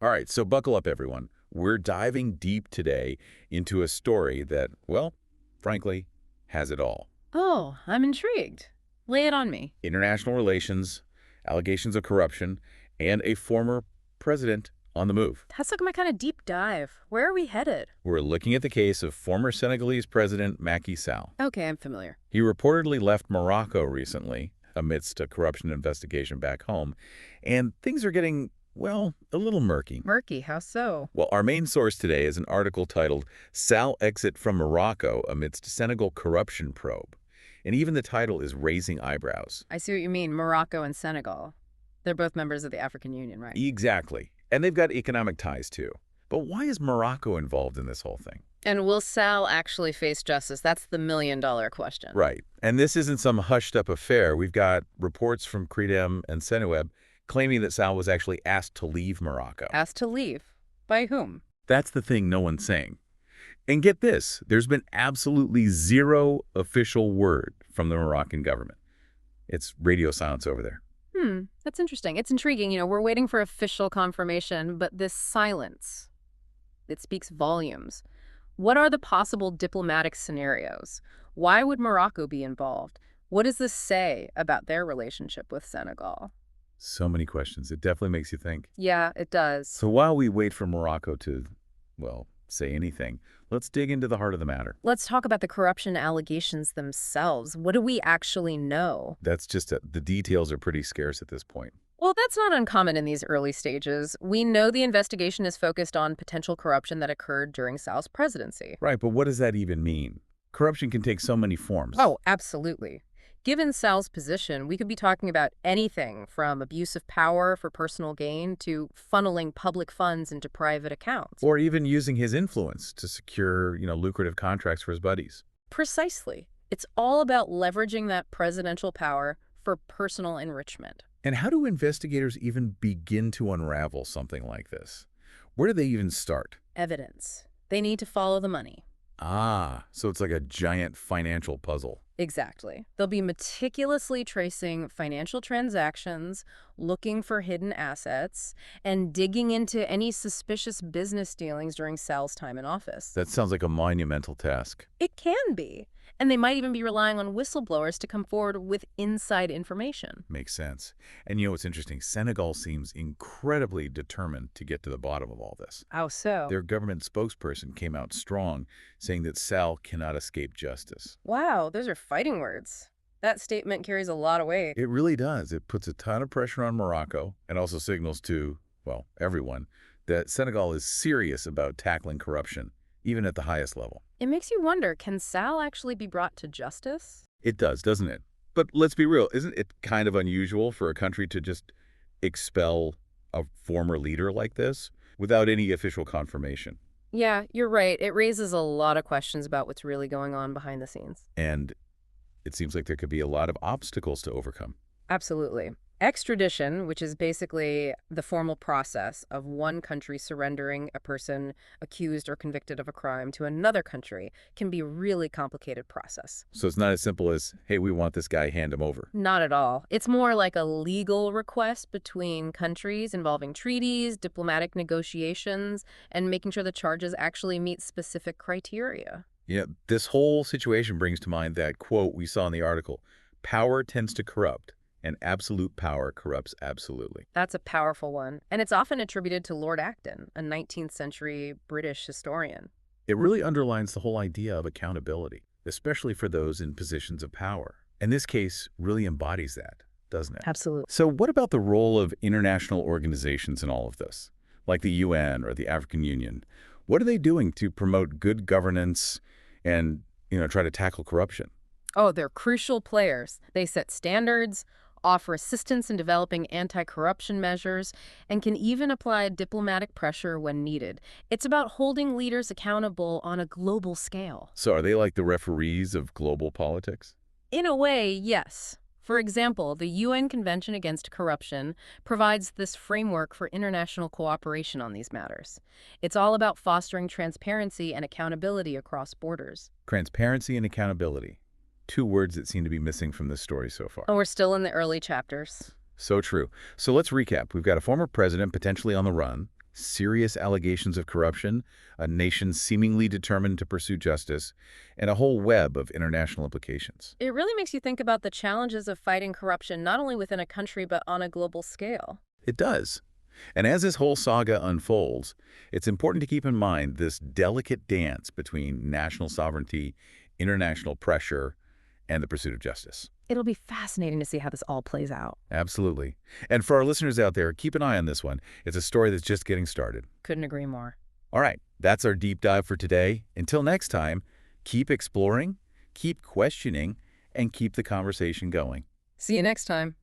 All right, so buckle up, everyone. We're diving deep today into a story that, well, frankly, has it all. Oh, I'm intrigued. Lay it on me. International relations, allegations of corruption, and a former president on the move. That's like my kind of deep dive. Where are we headed? We're looking at the case of former Senegalese President Macky Sall. Okay, I'm familiar. He reportedly left Morocco recently amidst a corruption investigation back home, and things are getting, well, a little murky. Murky, how so? Well, our main source today is an article titled Sall Exit from Morocco Amidst Senegal Corruption Probe. And even the title is raising eyebrows. I see what you mean, Morocco and Senegal. They're both members of the African Union, right? Exactly. And they've got economic ties too. But why is Morocco involved in this whole thing? And will Sal actually face justice? That's the million-dollar question. Right. And this isn't some hushed-up affair. We've got reports from Credem and Seneweb claiming that Sall was actually asked to leave Morocco. Asked to leave. By whom? That's the thing no one's saying. And get this, there's been absolutely zero official word from the Moroccan government. It's radio silence over there. That's interesting. It's intriguing. We're waiting for official confirmation, but this silence, it speaks volumes. What are the possible diplomatic scenarios? Why would Morocco be involved? What does this say about their relationship with Senegal? So many questions. It definitely makes you think. Yeah, it does. So while we wait for Morocco to, well, say anything, let's dig into the heart of the matter. Let's talk about the corruption allegations themselves. What do we actually know? That's just the details are pretty scarce at this point. Well, that's not uncommon in these early stages. We know the investigation is focused on potential corruption that occurred during Sal's presidency. Right, but what does that even mean? Corruption can take so many forms. Oh, absolutely. Given Sal's position, we could be talking about anything from abuse of power for personal gain to funneling public funds into private accounts. Or even using his influence to secure, lucrative contracts for his buddies. Precisely. It's all about leveraging that presidential power for personal enrichment. And how do investigators even begin to unravel something like this? Where do they even start? Evidence. They need to follow the money. Ah, so it's like a giant financial puzzle. Exactly. They'll be meticulously tracing financial transactions, looking for hidden assets, and digging into any suspicious business dealings during Sal's time in office. That sounds like a monumental task. It can be. And they might even be relying on whistleblowers to come forward with inside information. Makes sense. And what's interesting? Senegal seems incredibly determined to get to the bottom of all this. How so? Their government spokesperson came out strong, saying that Sall cannot escape justice. Wow, those are fighting words. That statement carries a lot of weight. It really does. It puts a ton of pressure on Morocco and also signals to, well, everyone, that Senegal is serious about tackling corruption, even at the highest level. It makes you wonder, can Sal actually be brought to justice? It does, doesn't it? But let's be real, isn't it kind of unusual for a country to just expel a former leader like this without any official confirmation? Yeah, you're right. It raises a lot of questions about what's really going on behind the scenes. And it seems like there could be a lot of obstacles to overcome. Absolutely. Extradition, which is basically the formal process of one country surrendering a person accused or convicted of a crime to another country, can be a really complicated process. So it's not as simple as, hey, we want this guy, hand him over. Not at all. It's more like a legal request between countries involving treaties, diplomatic negotiations, and making sure the charges actually meet specific criteria. Yeah, this whole situation brings to mind that quote we saw in the article, power tends to corrupt. And absolute power corrupts absolutely. That's a powerful one. And it's often attributed to Lord Acton, a 19th century British historian. It really underlines the whole idea of accountability, especially for those in positions of power. And this case really embodies that, doesn't it? Absolutely. So what about the role of international organizations in all of this, like the UN or the African Union? What are they doing to promote good governance and, try to tackle corruption? Oh, they're crucial players. They set standards, offer assistance in developing anti-corruption measures, and can even apply diplomatic pressure when needed. It's about holding leaders accountable on a global scale. So are they like the referees of global politics? In a way, yes. For example, the UN Convention Against Corruption provides this framework for international cooperation on these matters. It's all about fostering transparency and accountability across borders. Transparency and accountability. Two words that seem to be missing from this story so far. And we're still in the early chapters. So true. So let's recap. We've got a former president potentially on the run, serious allegations of corruption, a nation seemingly determined to pursue justice, and a whole web of international implications. It really makes you think about the challenges of fighting corruption not only within a country but on a global scale. It does. And as this whole saga unfolds, it's important to keep in mind this delicate dance between national sovereignty, international pressure, and the pursuit of justice. It'll be fascinating to see how this all plays out. Absolutely. And for our listeners out there, keep an eye on this one. It's a story that's just getting started. Couldn't agree more. All right, that's our deep dive for today. Until next time, keep exploring, keep questioning, and keep the conversation going. See you next time.